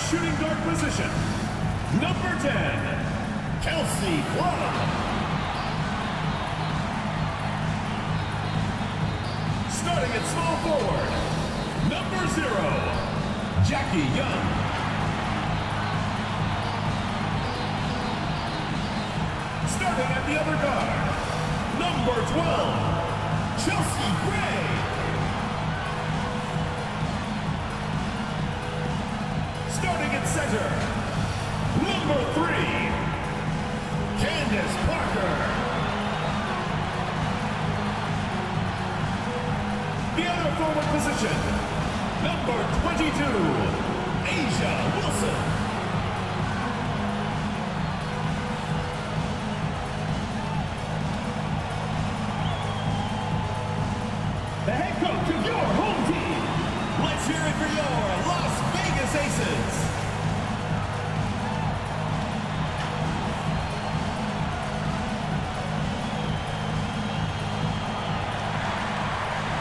shooting guard position, number 10, Kelsey Plum. Starting at small forward, number 0, Jackie Young. Starting at the other guard, number 12, Chelsea Gray. Starting at center, number 3, Candace Parker. The other forward position, number 22, Asia Wilson. The head coach of your home team. Let's hear it for your Las Vegas Aces.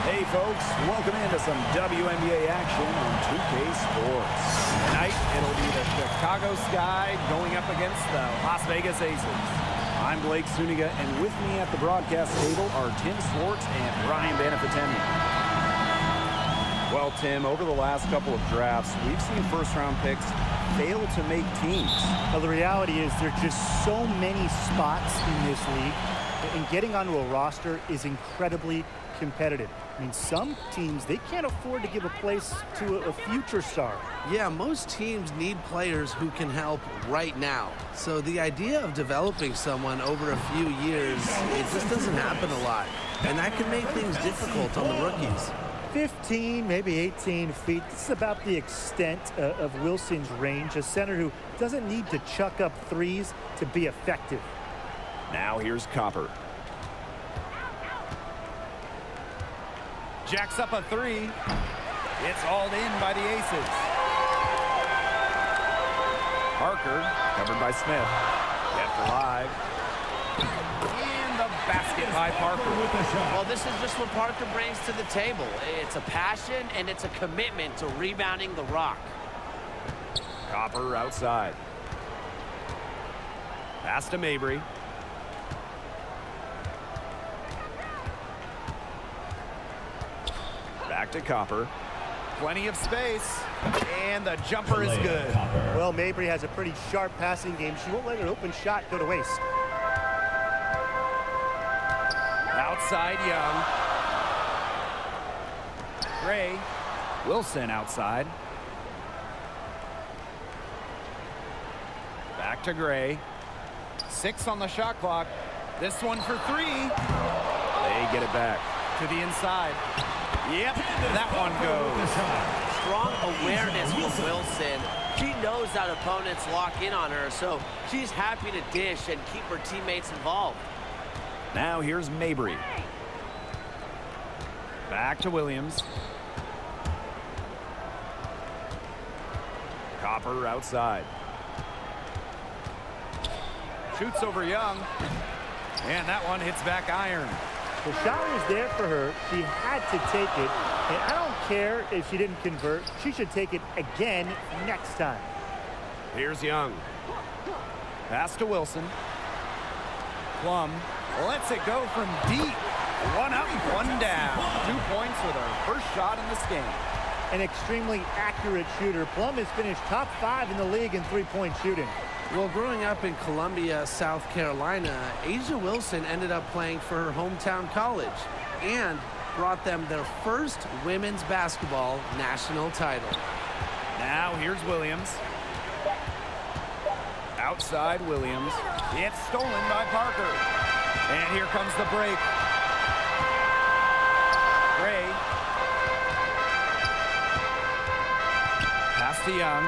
Hey folks, welcome into some WNBA action on 2K Sports. Tonight, it'll be the Chicago Sky going up against the Las Vegas Aces. I'm Blake Suniga, and with me at the broadcast table are Tim Swartz and Ryan Banafitemi. Well, Tim, over the last couple of drafts, we've seen first-round picks fail to make teams. Well, the reality is there are just so many spots in this league, and getting onto a roster is incredibly competitive. I mean, some teams, they can't afford to give a place to a future star. Yeah, most teams need players who can help right now. So the idea of developing someone over a few years, it just doesn't happen a lot. And that can make things difficult on the rookies. 15, maybe 18 feet. This is about the extent of Wilson's range, a center who doesn't need to chuck up threes to be effective. Now here's Copper. Jacks up a 3. It's hauled in by the Aces. Parker, covered by Smith. Kept alive. And the basket by Parker with a shot. Well, this is just what Parker brings to the table. It's a passion and it's a commitment to rebounding the rock. Copper outside. Pass to Mabry. Back to Copper. Plenty of space. And the jumper is good. Well, Mabry has a pretty sharp passing game. She won't let an open shot go to waste. Outside Young. Gray. Wilson outside. Back to Gray. 6 on the shot clock. This one for 3. They get it back to the inside. Yep, that one goes. Strong awareness from Wilson. She knows that opponents lock in on her, so she's happy to dish and keep her teammates involved. Now here's Mabry. Back to Williams. Copper outside. Shoots over Young. And that one hits back iron. The shot was there for her. She had to take it. And I don't care if she didn't convert. She should take it again next time. Here's Young. Pass to Wilson. Plum lets it go from deep. 1 up, 1 down. 2 points with her first shot in this game. An extremely accurate shooter. Plum has finished top 5 in the league in three-point shooting. Well, growing up in Columbia, South Carolina, Asia Wilson ended up playing for her hometown college and brought them their first women's basketball national title. Now here's Williams. Outside Williams. It's stolen by Parker. And here comes the break. Gray. Pass to Young.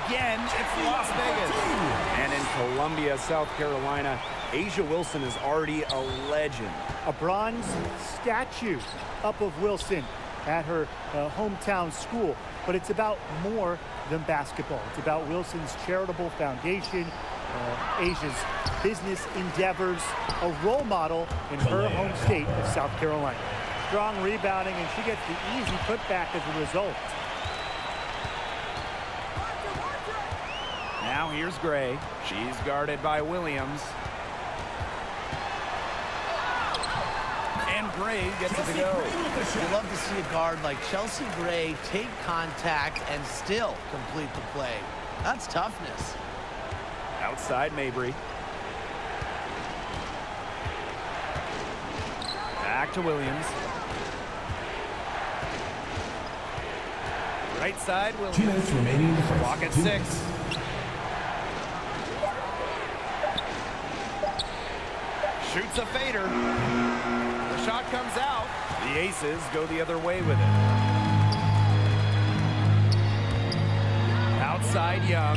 Again, it's Las Vegas. And in Columbia, South Carolina, Asia Wilson is already a legend. A bronze statue up of Wilson at her hometown school. But it's about more than basketball. It's about Wilson's charitable foundation, Asia's business endeavors, a role model in her home state of South Carolina. strong rebounding, and she gets the easy putback as a result. Now here's Gray. She's guarded by Williams. And Gray gets it to go. You love to see a guard like Chelsea Gray take contact and still complete the play. That's toughness. Outside Mabry. Back to Williams. Right side, 2 Williams. minutes remaining in the first. Clock at 2 6. minutes. Shoots a fader. The shot comes out. The Aces go the other way with it. Outside Young.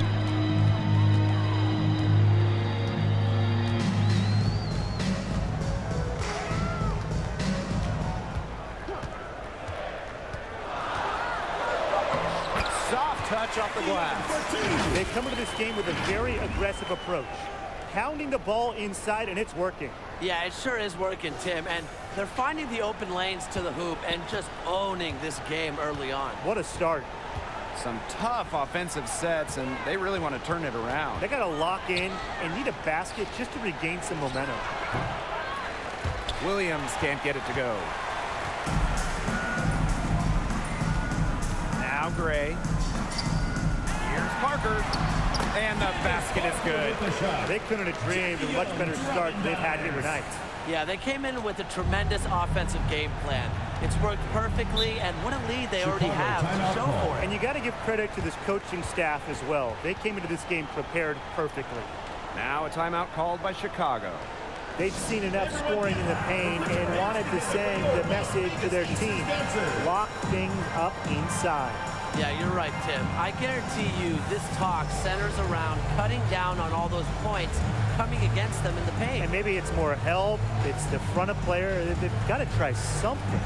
Soft touch off the glass. They come into this game with a very aggressive approach, pounding the ball inside, and it's working. Yeah, it sure is working, Tim. And they're finding the open lanes to the hoop and just owning this game early on. What a start. Some tough offensive sets, and they really want to turn it around. They got to lock in and need a basket just to regain some momentum. Williams can't get it to go. Now Gray. Here's Parker. And the basket is good. They couldn't have dreamed of a much better start than they've had here tonight. Yeah, they came in with a tremendous offensive game plan. It's worked perfectly, and what a lead they already have to show for it. And you got to give credit to this coaching staff as well. They came into this game prepared perfectly. Now a timeout called by Chicago. They'd seen enough scoring in the paint and wanted to send the message to their team. Lock things up inside. Yeah, you're right, Tim. I guarantee you this talk centers around cutting down on all those points coming against them in the paint. And maybe it's more help. It's the front of player. They've got to try something.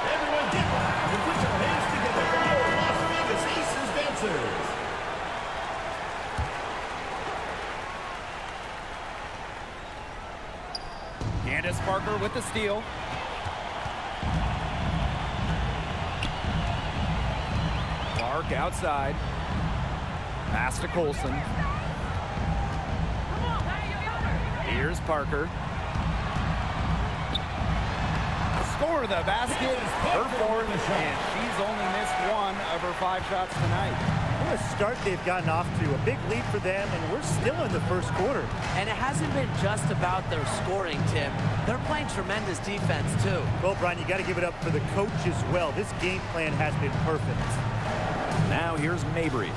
Everyone get loud and put your hands together for your Las Vegas Aces dancers. Candace Parker with the steal. Clark outside. Pass to Colson. Here's Parker. Score the basket. Her fourth, and she's only missed one of her 5 shots tonight. What a start they've gotten off to. A big lead for them, and we're still in the first quarter. And it hasn't been just about their scoring, Tim. They're playing tremendous defense, too. Well, Brian, you got to give it up for the coach as well. This game plan has been perfect. Now here's Mabry.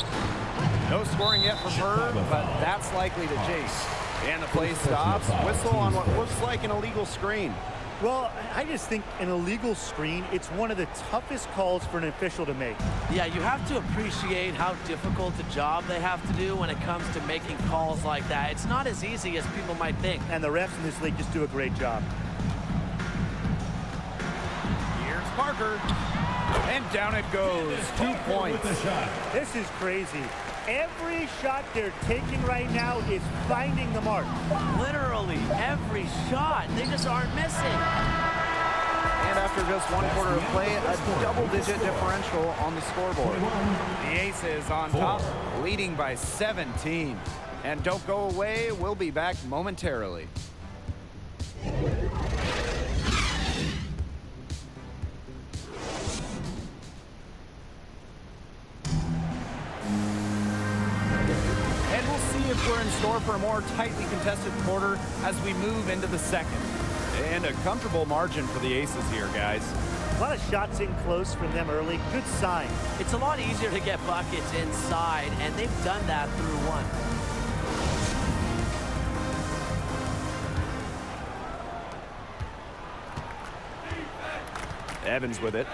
No scoring yet from her, but that's likely to chase. And the play stops. Whistle on what looks like an illegal screen. Well, I just think an illegal screen, it's one of the toughest calls for an official to make. Yeah, you have to appreciate how difficult a job they have to do when it comes to making calls like that. It's not as easy as people might think. And the refs in this league just do a great job. Here's Parker. And down it goes. 2 points. This is crazy. Every shot they're taking right now is finding the mark. Literally every shot. They just aren't missing. And after just 1 quarter of play, a double-digit differential on the scoreboard. The Aces on top, leading by 17. And don't go away. We'll be back momentarily. we're in store for a more tightly contested quarter as we move into the second. And a comfortable margin for the Aces here, guys. A lot of shots in close from them early. Good sign. It's a lot easier to get buckets inside, and they've done that through one. Evans with it.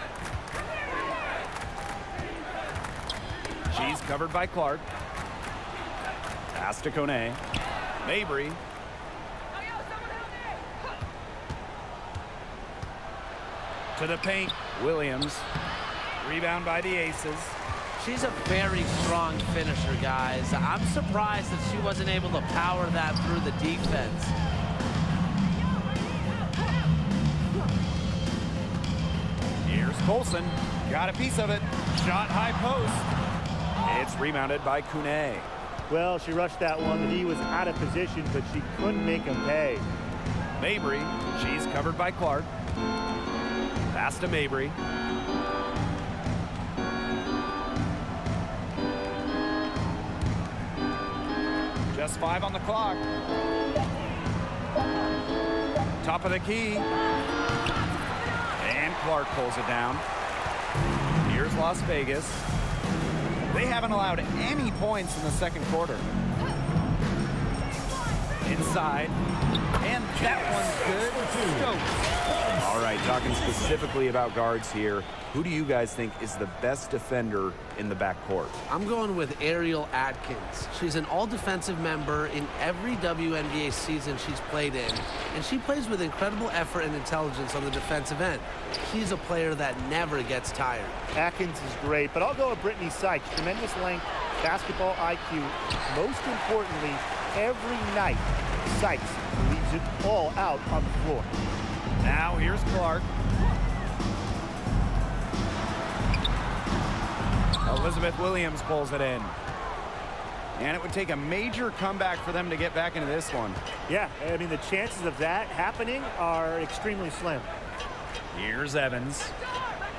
She's covered by Clark. Pass to Kone. Mabry. To the paint. Williams. Rebound by the Aces. She's a very strong finisher, guys. I'm surprised that she wasn't able to power that through the defense. Here's Colson. Got a piece of it. Shot high post. It's rebounded by Kune. Well, she rushed that one. He was out of position, but she couldn't make him pay. Mabry. She's covered by Clark. Pass to Mabry. Just 5 on the clock. Top of the key. And Clark pulls it down. Here's Las Vegas. They haven't allowed any points in the second quarter. Inside. And that one's good. Stokes. All right, talking specifically about guards here. Who do you guys think is the best defender in the backcourt? I'm going with Ariel Atkins. She's an all-defensive member in every WNBA season she's played in, and she plays with incredible effort and intelligence on the defensive end. She's a player that never gets tired. Atkins is great, but I'll go with Brittany Sykes. Tremendous length, basketball IQ. Most importantly, every night, Sykes leaves it all out on the floor. Now here's Clark. Elizabeth Williams pulls it in. And it would take a major comeback for them to get back into this one. Yeah, I mean, the chances of that happening are extremely slim. Here's Evans.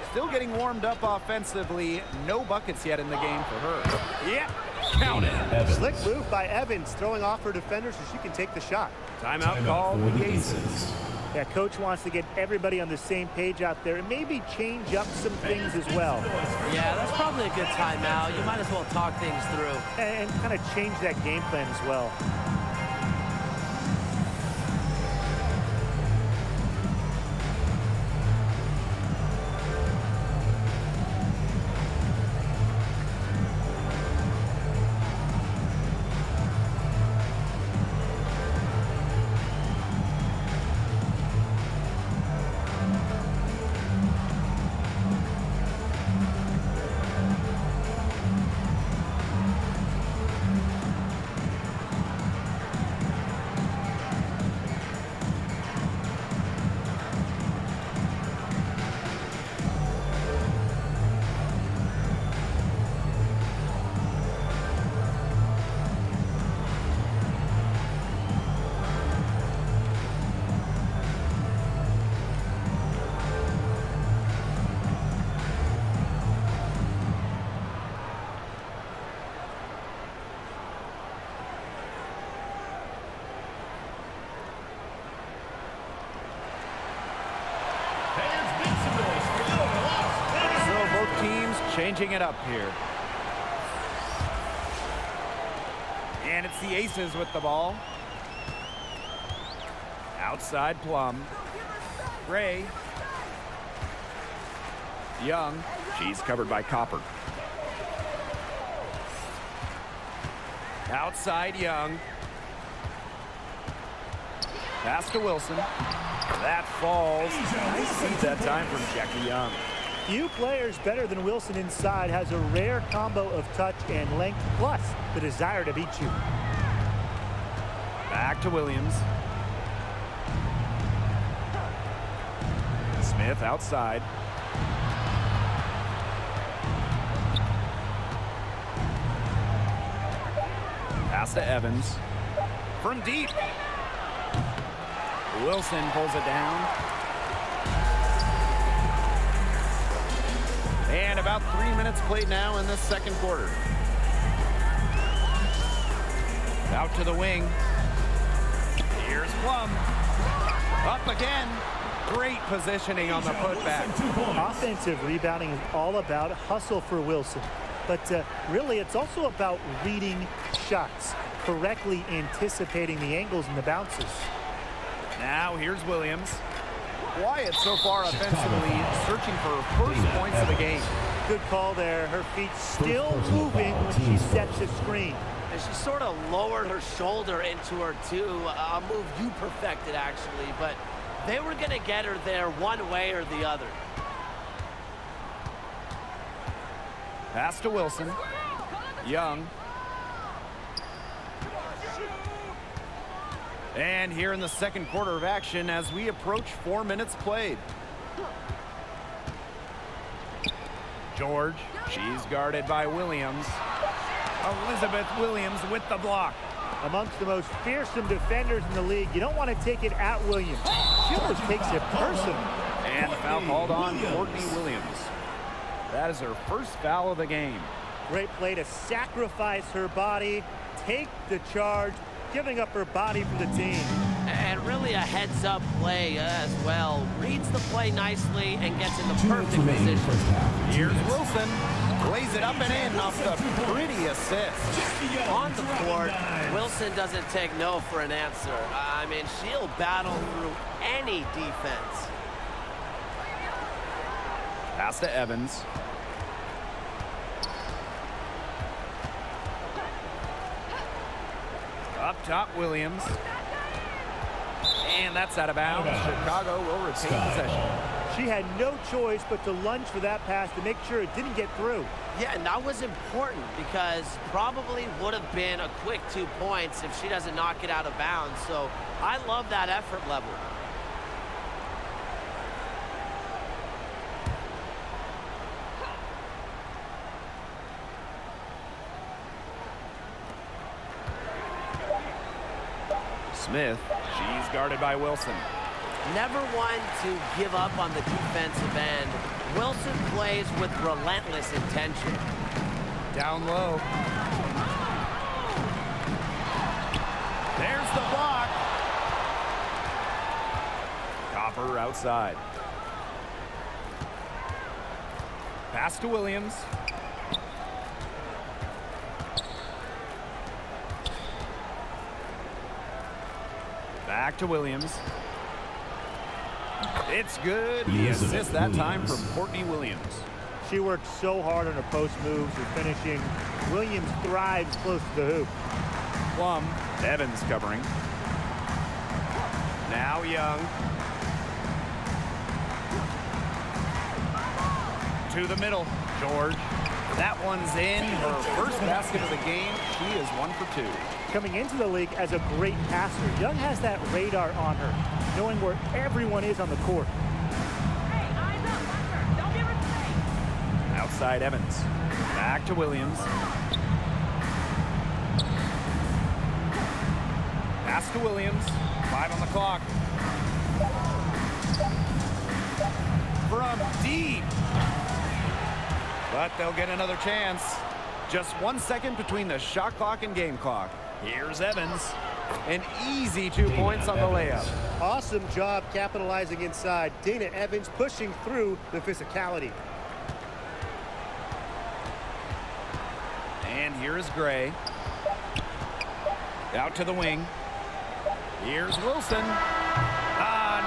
Still getting warmed up offensively. No buckets yet in the game for her. Yeah. Count it. Slick move by Evans, throwing off her defender so she can take the shot. Timeout called for the Aces. Yeah, coach wants to get everybody on the same page out there and maybe change up some things as well. Yeah, that's probably a good timeout. You might as well talk things through. And kind of change that game plan as well. Changing it up here. And it's the Aces with the ball. Outside Plum. Gray. Young. She's covered by Copper. Outside Young. Pass to Wilson. That falls. Nice seat that time from Jackie Young. Few players better than Wilson inside, has a rare combo of touch and length, plus the desire to beat you. Back to Williams. Smith outside. Pass to Evans. From deep. Wilson pulls it down. And about 3 minutes played now in this second quarter. Out to the wing. Here's Plum. Up again. Great positioning on the putback. Offensive rebounding is all about hustle for Wilson. But really, it's also about reading shots, correctly anticipating the angles and the bounces. Now here's Williams. Quiet so far offensively, searching for first points of the game. Good call there. Her feet still moving when she sets the screen. And she sort of lowered her shoulder into her, too. A move you perfected, actually. But they were going to get her there one way or the other. Pass to Wilson. Young. And here in the second quarter of action as we approach 4 minutes played. George. She's guarded by Williams. Elizabeth Williams with the block. Amongst the most fearsome defenders in the league, you don't want to take it at Williams. She almost takes it personal. And foul called on Courtney Williams. That is her first foul of the game. Great play to sacrifice her body, take the charge, giving up her body for the team. And really a heads-up play as well. Reads the play nicely and gets in the perfect position. Here's Wilson. Lays it up and in off the pretty assist. On the court, Wilson doesn't take no for an answer. I mean, she'll battle through any defense. Pass to Evans. Up top, Williams. And that's out of bounds. Chicago will retain possession. She had no choice but to lunge for that pass to make sure it didn't get through. Yeah, and that was important because probably would have been a quick 2 points if she doesn't knock it out of bounds. So I love that effort level. Smith, she's guarded by Wilson. Never one to give up on the defensive end. Wilson plays with relentless intention. Down low. There's the block. Copper outside. Pass to Williams. Back to Williams. It's good. The assist that time from Courtney Williams. She worked so hard on her post moves and finishing. Williams thrives close to the hoop. Plum. Evans covering. Now Young. To the middle. George. That one's in. Her first basket of the game. She is 1 for 2. Coming into the league as a great passer, Young has that radar on her, knowing where everyone is on the court. Hey, eyes up, Hunter. Don't give her space. Outside Evans. Back to Williams. Pass to Williams. 5 on the clock. From deep. But they'll get another chance. Just 1 second between the shot clock and game clock. Here's Evans. An easy 2 points on the layup. Awesome job capitalizing inside. Dana Evans pushing through the physicality. And here is Gray. Out to the wing. Here's Wilson.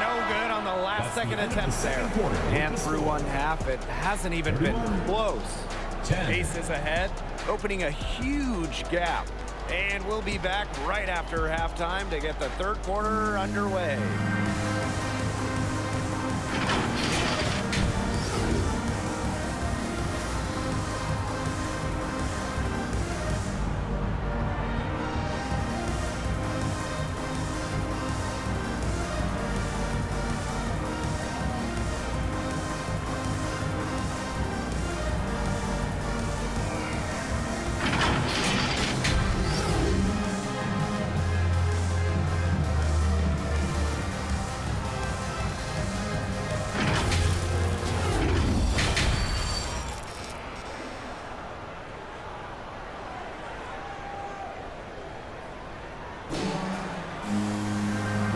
No good on the last second attempt there. And through one half, it hasn't even been close. Paces ahead, opening a huge gap. And we'll be back right after halftime to get the third quarter underway.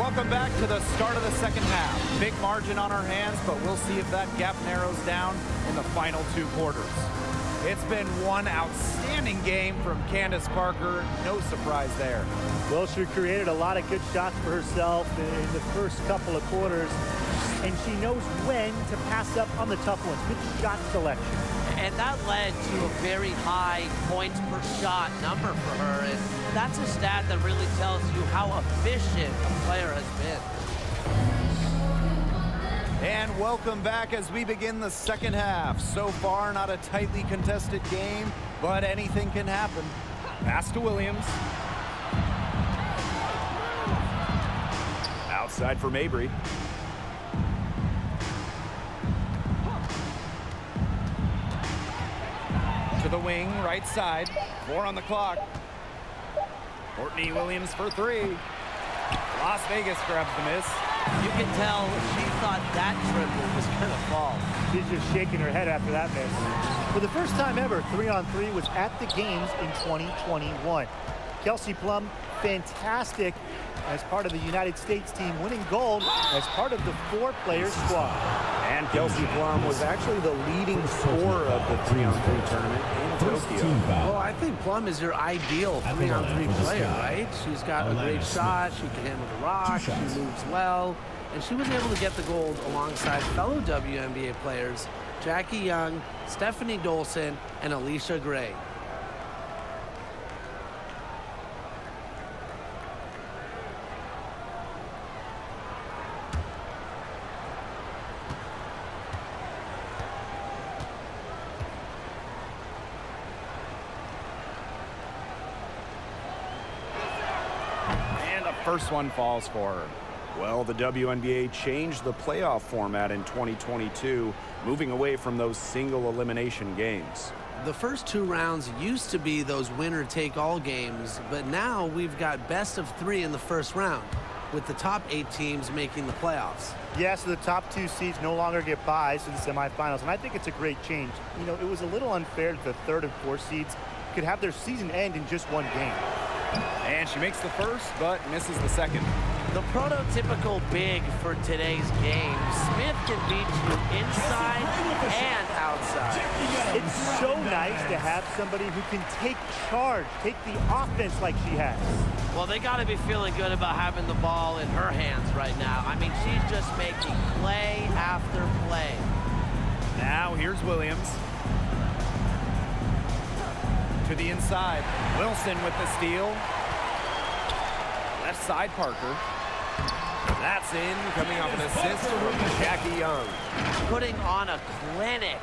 Welcome back to the start of the second half. Big margin on our hands, but we'll see if that gap narrows down in the final 2 quarters. It's been one outstanding game from Candace Parker. No surprise there. Well, she created a lot of good shots for herself in the first couple of quarters, and she knows when to pass up on the tough ones. Good shot selection. And that led to a very high points per shot number for her. And that's a stat that really tells you how efficient a player has been. And welcome back as we begin the second half. So far, not a tightly contested game, but anything can happen. Pass to Williams. Outside for Mabry. To the wing, right side. 4 on the clock. Courtney Williams for 3. Las Vegas grabs the miss. You can tell she thought that triple was going to fall. She's just shaking her head after that miss. For the first time ever, 3-on-3 was at the games in 2021. Kelsey Plum, fantastic as part of the United States team, winning gold as part of the 4-player squad. And Kelsey Plum was actually the leading scorer of the 3-on-3 tournament in Tokyo. Well, I think Plum is your ideal 3-on-3 player, right? She's got a great shot. She can handle the rock. She moves well. And she was able to get the gold alongside fellow WNBA players Jackie Young, Stephanie Dolson, and Alicia Gray. First one falls for her. Well, the WNBA changed the playoff format in 2022, moving away from those single elimination games. The first 2 rounds used to be those winner-take-all games, but now we've got best of 3 in the first round, with the top 8 teams making the playoffs. Yeah, so the top 2 seeds no longer get byes to the semifinals, and I think it's a great change. You know, it was a little unfair that the 3rd and 4th seeds could have their season end in just 1 game. And she makes the first, but misses the second. The prototypical big for today's game. Smith can beat you inside and outside. It's so nice to have somebody who can take charge, take the offense like she has. Well, they got to be feeling good about having the ball in her hands right now. I mean, she's just making play after play. Now here's Williams. To the inside. Wilson with the steal. Left side, Parker. That's in, coming off an assist from Jackie Young. Putting on a clinic.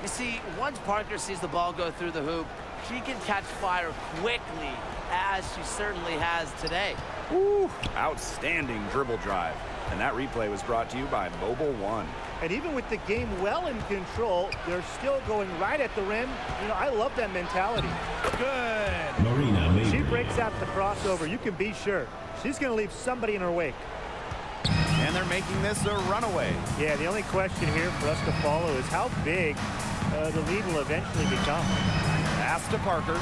You see, once Parker sees the ball go through the hoop, she can catch fire quickly, as she certainly has today. Woo, outstanding dribble drive. And that replay was brought to you by Mobile One. And even with the game well in control, they're still going right at the rim. You know, I love that mentality. Good. She breaks out the crossover. You can be sure she's going to leave somebody in her wake. And they're making this a runaway. Yeah, the only question here for us to follow is how big the lead will eventually become. Pass to Parker.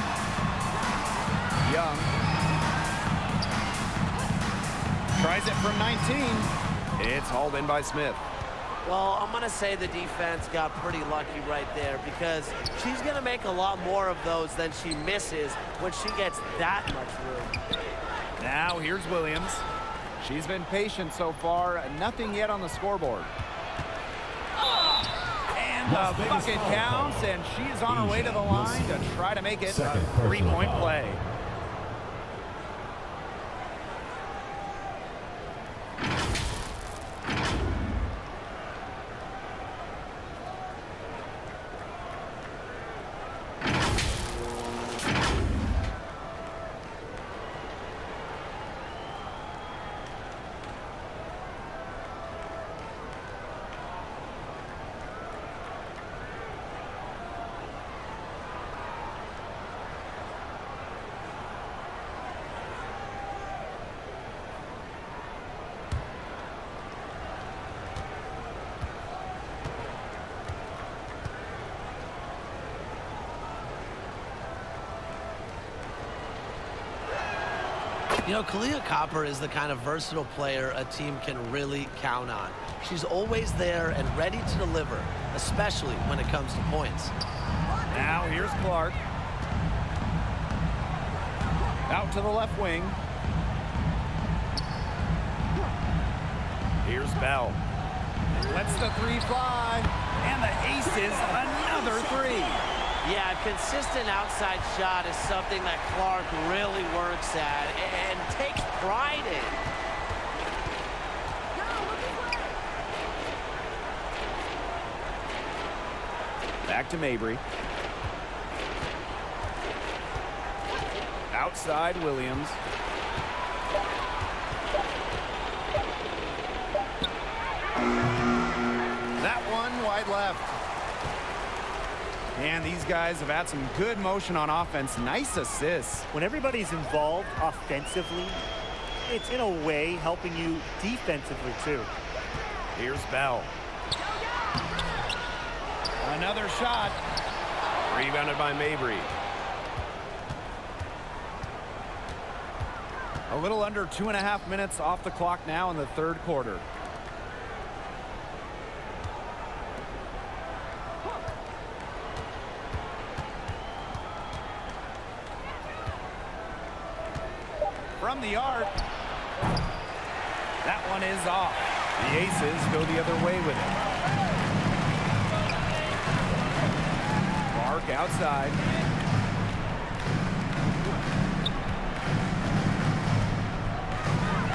Young. Tries it from 19. It's hauled in by Smith. Well, I'm going to say the defense got pretty lucky right there because she's going to make a lot more of those than she misses when she gets that much room. Now here's Williams. She's been patient so far. Nothing yet on the scoreboard. And the bucket counts, and she's on her way to the line to try to make it a 3-point play. You know, Kalia Copper is the kind of versatile player a team can really count on. She's always there and ready to deliver, especially when it comes to points. Now here's Clark. Out to the left wing. Here's Bell. Lets the three fly. And the aces another three. Yeah, a consistent outside shot is something that Clark really works at and takes pride in. Back to Mabry. Outside Williams. That one wide left. And these guys have had some good motion on offense. Nice assists. When everybody's involved offensively, it's in a way helping you defensively too. Here's Bell. Another shot. Rebounded by Mabry. A little under 2.5 minutes off the clock now in the third quarter. From the arc. That one is off. The Aces go the other way with it. Clark outside.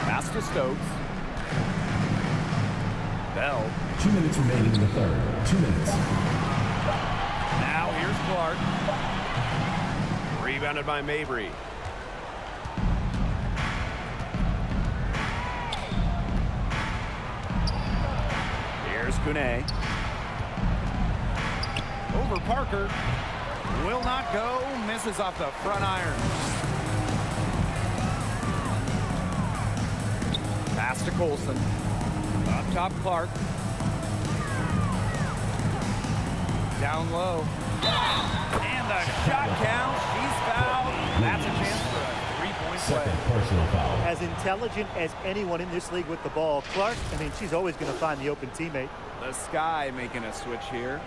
Pass to Stokes. Bell. 2 minutes remaining in the third. 2 minutes. Now here's Clark. Rebounded by Mabry. Here's Kune. Over Parker. Will not go. Misses off the front iron. Pass to Colson. Up top Clark. Down low. And the shot count. She's fouled. That's a chance for a three-point play. Second personal foul. As intelligent as anyone in this league with the ball, Clark, I mean, she's always going to find the open teammate. The Sky making a switch here.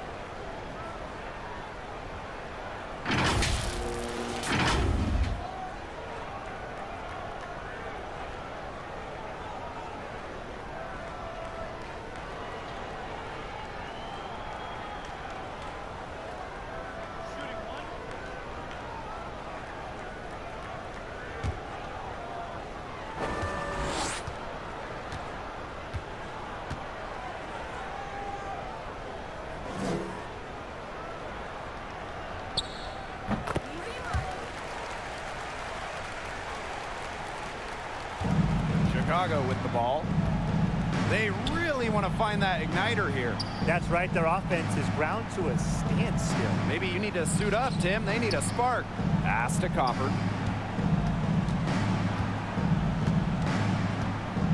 Chicago with the ball. They really want to find that igniter here. That's right. Their offense is ground to a standstill. Maybe you need to suit up, Tim. They need a spark. Pass to Copper.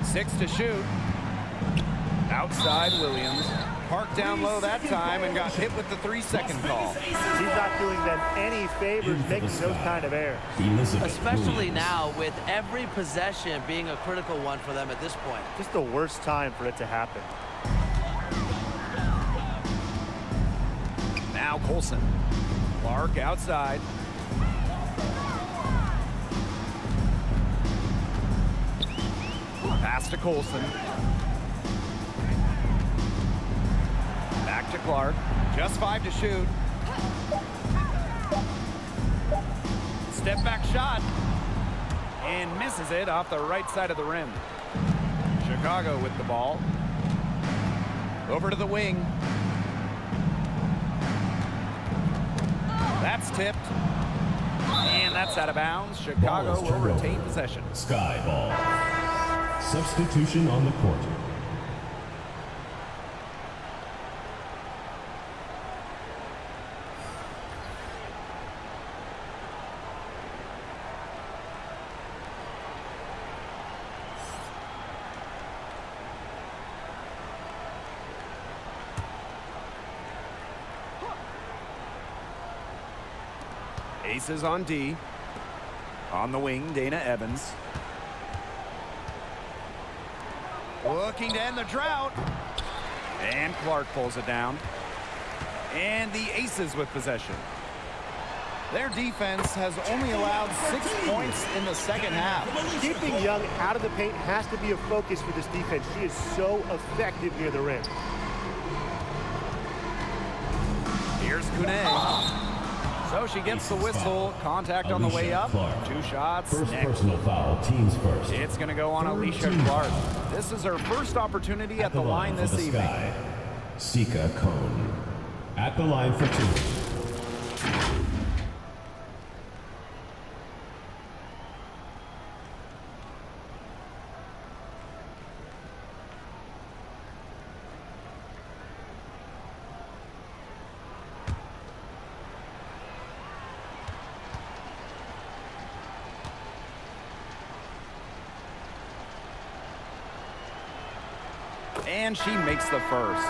6 to shoot. Outside Williams. Parked down low that time and got hit with the 3-second call. She's not doing them any favors making those kind of errors. Especially now with every possession being a critical one for them at this point. Just the worst time for it to happen. Now Colson. Clark outside. Pass to Colson. Back to Clark. Just 5 to shoot. Step back shot. And misses it off the right side of the rim. Chicago with the ball. Over to the wing. That's tipped. And that's out of bounds. Chicago will retain possession. Sky ball. Substitution on the court. Aces on D. On the wing, Dana Evans. Looking to end the drought. And Clark pulls it down. And the Aces with possession. Their defense has only allowed 6 points in the second half. Keeping Young out of the paint has to be a focus for this defense. She is so effective near the rim. Here's Kune. So she gets the whistle. Contact on the way up. 2 shots. First Next. personal foul, teams first. It's going to go on Alicia Clark. This is her first opportunity at the line for this the evening. Sky, Sika Cone. At the line for 2. And she makes the first.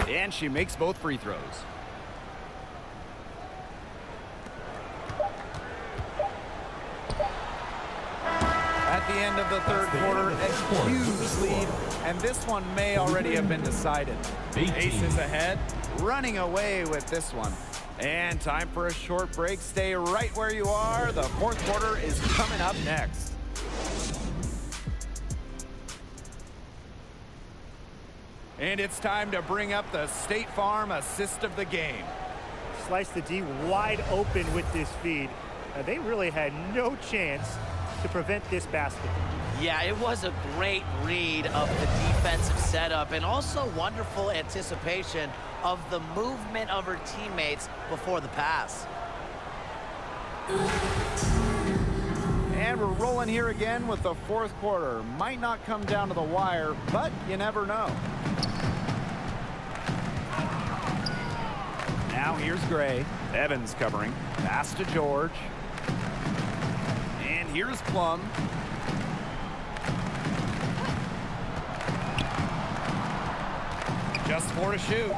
And she makes both free throws. At the end of the third quarter, a huge lead, and this one may already have been decided. Aces ahead, running away with this one. And time for a short break. Stay right where you are. The fourth quarter is coming up next. And it's time to bring up the State Farm assist of the game. Slice the D wide open with this feed. They really had no chance to prevent this basket. Yeah, it was a great read of the defensive setup and also wonderful anticipation of the movement of her teammates before the pass. And we're rolling here again with the fourth quarter. Might not come down to the wire, but you never know. Now here's Gray. Evans covering. Pass to George. And here's Plum. Just 4 to shoot.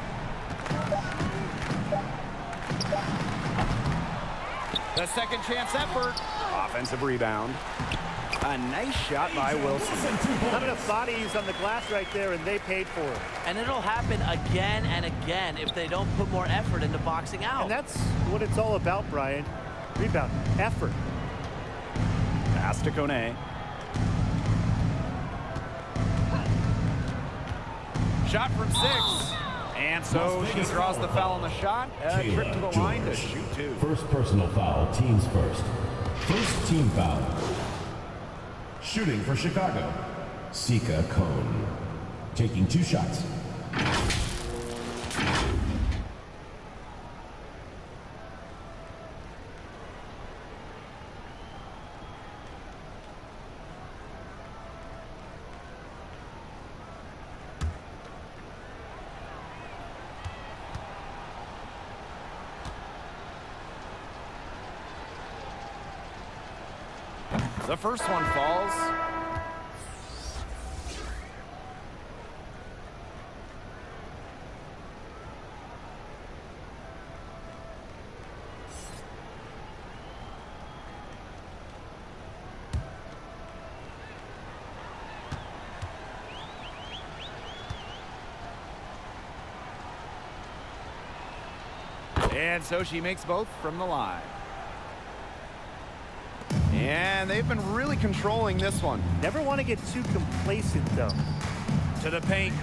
The second chance effort. Offensive rebound. A nice shot by Wilson. Not enough bodies on the glass right there, and they paid for it. And it'll happen again and again if they don't put more effort into boxing out. And that's what it's all about, Brian. Rebound, effort. Pass to Kone. Shot from 6. And so she draws the foul on the shot. A trip to the line to shoot 2. First personal foul, teams first. First team foul. Shooting for Chicago, Sika Cone. Taking 2 shots. The first one falls. And so she makes both from the line. And they've been really controlling this one. Never want to get too complacent, though. To the paint.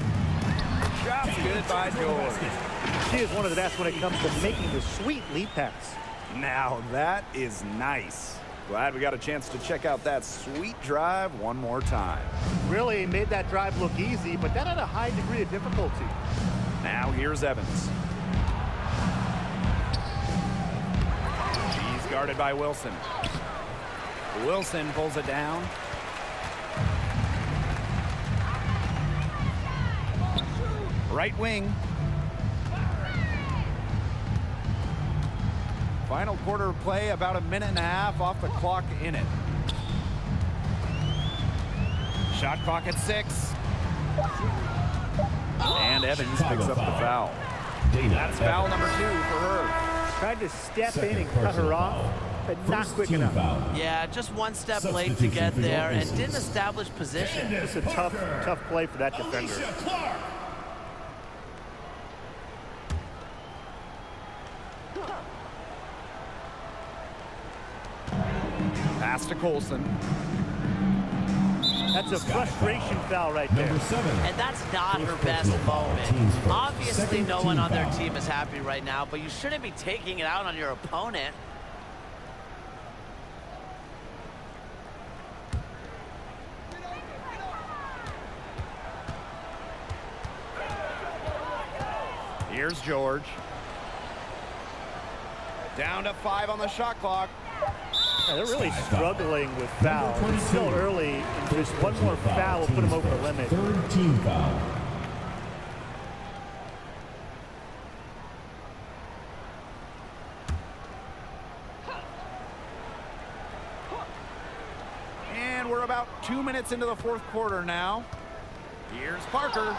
Shot's good by George. She is one of the best when it comes to making the sweet lead pass. Now that is nice. Glad we got a chance to check out that sweet drive one more time. Really made that drive look easy, but that had a high degree of difficulty. Now here's Evans. She's guarded by Wilson. Wilson pulls it down. Right wing. Final quarter of play, about a minute and a half off the clock in it. Shot clock at 6. And Evans picks up the foul. That's foul number 2 for her. Tried to step Second in and cut personal her off, foul. but not First quick team enough. foul. Yeah, just one step late to Substitution get for your there and misses. didn't establish position. It's a tough play for that defender. Pass to Colson. That's a frustration foul right there. Number 7. And that's not her First best personal foul. moment. Teams first. Obviously, Second no one team on their foul. team is happy right now, but you shouldn't be taking it out on your opponent. Here's George. Down to 5 on the shot clock. Yeah, they're really struggling with fouls. It's still early, and just one more foul will put them over the limit. Third team foul. And we're about 2 minutes into the fourth quarter now. Here's Parker.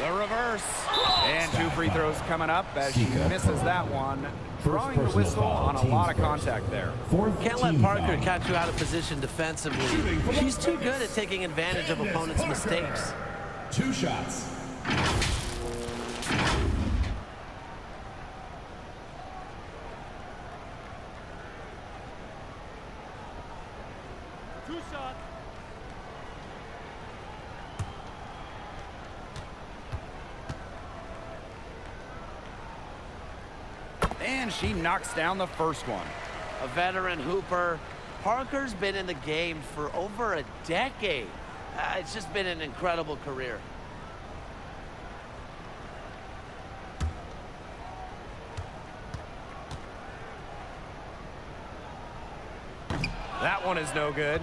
The reverse. And 2 free throws coming up as she misses that one. Drawing the personal whistle foul. on a Teams lot of first. contact there. Fourth Can't let team Parker foul. catch you out of position defensively. She's too good at taking advantage of opponents' mistakes. 2 shots. And she knocks down the first one. A veteran hooper. Parker's been in the game for over a decade. It's just been an incredible career. That one is no good.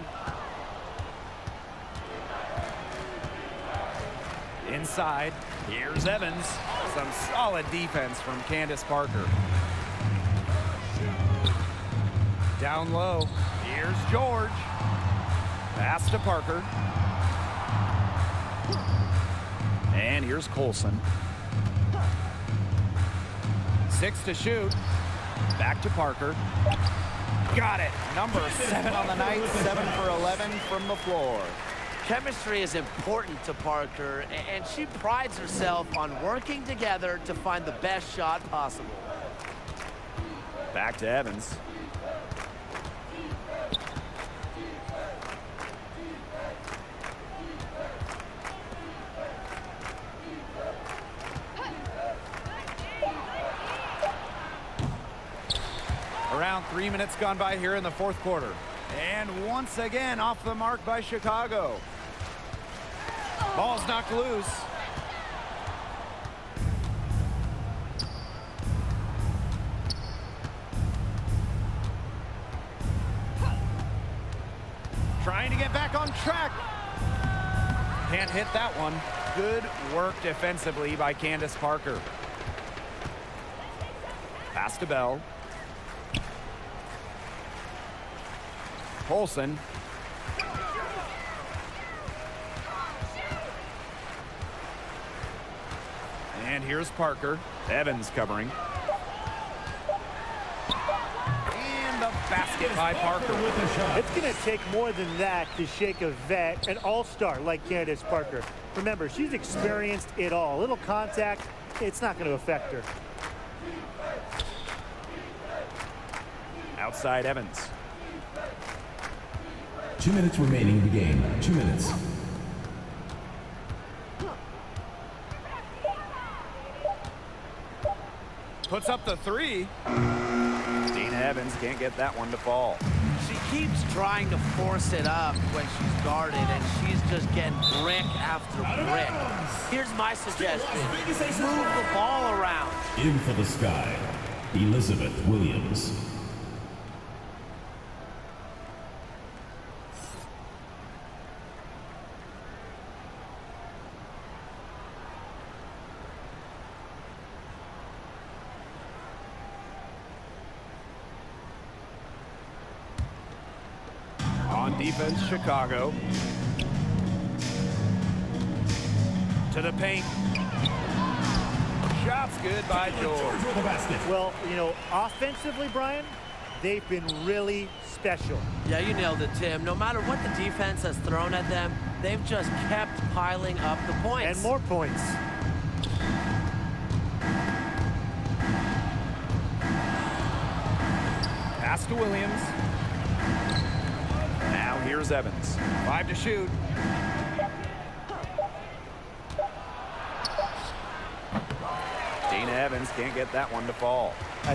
Inside, here's Evans. Some solid defense from Candace Parker. Down low, here's George. Pass to Parker. And here's Colson. 6 to shoot. Back to Parker. Got it. Number 7 on the night, 7 for 11 from the floor. Chemistry is important to Parker, and she prides herself on working together to find the best shot possible. Back to Evans. Around 3 minutes gone by here in the fourth quarter. And once again off the mark by Chicago. Ball's knocked loose. Trying to get back on track. Can't hit that one. Good work defensively by Candace Parker. Pass to Bell. Colson. And here's Parker. Evans covering. And the basket by Parker. It's going to take more than that to shake a vet, an all-star like Candace Parker. Remember, she's experienced it all. A little contact, it's not going to affect her. Outside Evans. 2 minutes remaining in the game. 2 minutes. Puts up the 3. Dana Evans can't get that one to fall. She keeps trying to force it up when she's guarded, and she's just getting brick after brick. Here's my suggestion. Move the ball around. In for the Sky, Elizabeth Williams. On defense, Chicago. To the paint. Shot's good by George. For the basket. Well, you know, offensively, Brian, they've been really special. Yeah, you nailed it, Tim. No matter what the defense has thrown at them, they've just kept piling up the points. And more points. Pass to Williams. Now here's Evans. 5 to shoot. Dana Evans can't get that one to fall.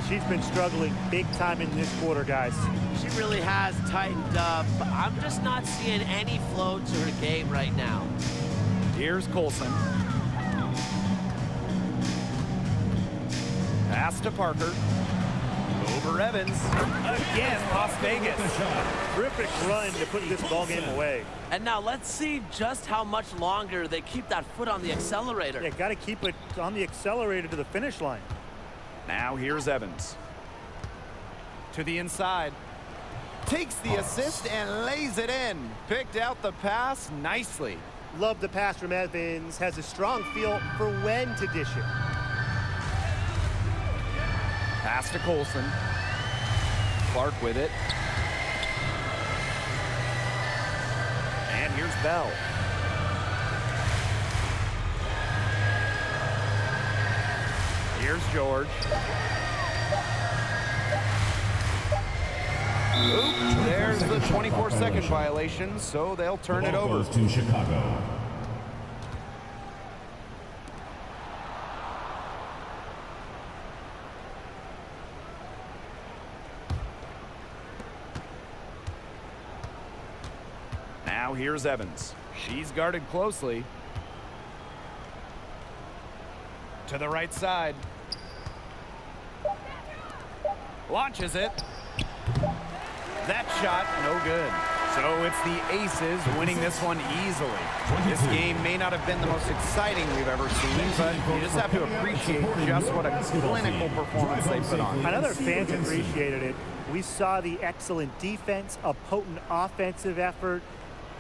She's been struggling big time in this quarter, guys. She really has tightened up. I'm just not seeing any flow to her game right now. Here's Colson. Pass to Parker. Over Evans. Again, Las Vegas. Terrific run to put this ball game away. And now let's see just how much longer they keep that foot on the accelerator. Yeah, got to keep it on the accelerator to the finish line. Now here's Evans. To the inside. Takes the assist and lays it in. Picked out the pass nicely. Love the pass from Evans. Has a strong feel for when to dish it. Pass to Colson. Clark with it. And here's Bell. Here's George. Oop, there's the 24-second violation, so they'll turn it over. Goes to Chicago. Now here's Evans. She's guarded closely. To the right side. Launches it. That shot, no good. So it's the Aces winning this one easily. This game may not have been the most exciting we've ever seen, but you just have to appreciate just what a clinical performance they put on. I know their fans appreciated it. We saw the excellent defense, a potent offensive effort,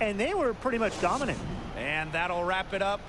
and they were pretty much dominant. And that'll wrap it up.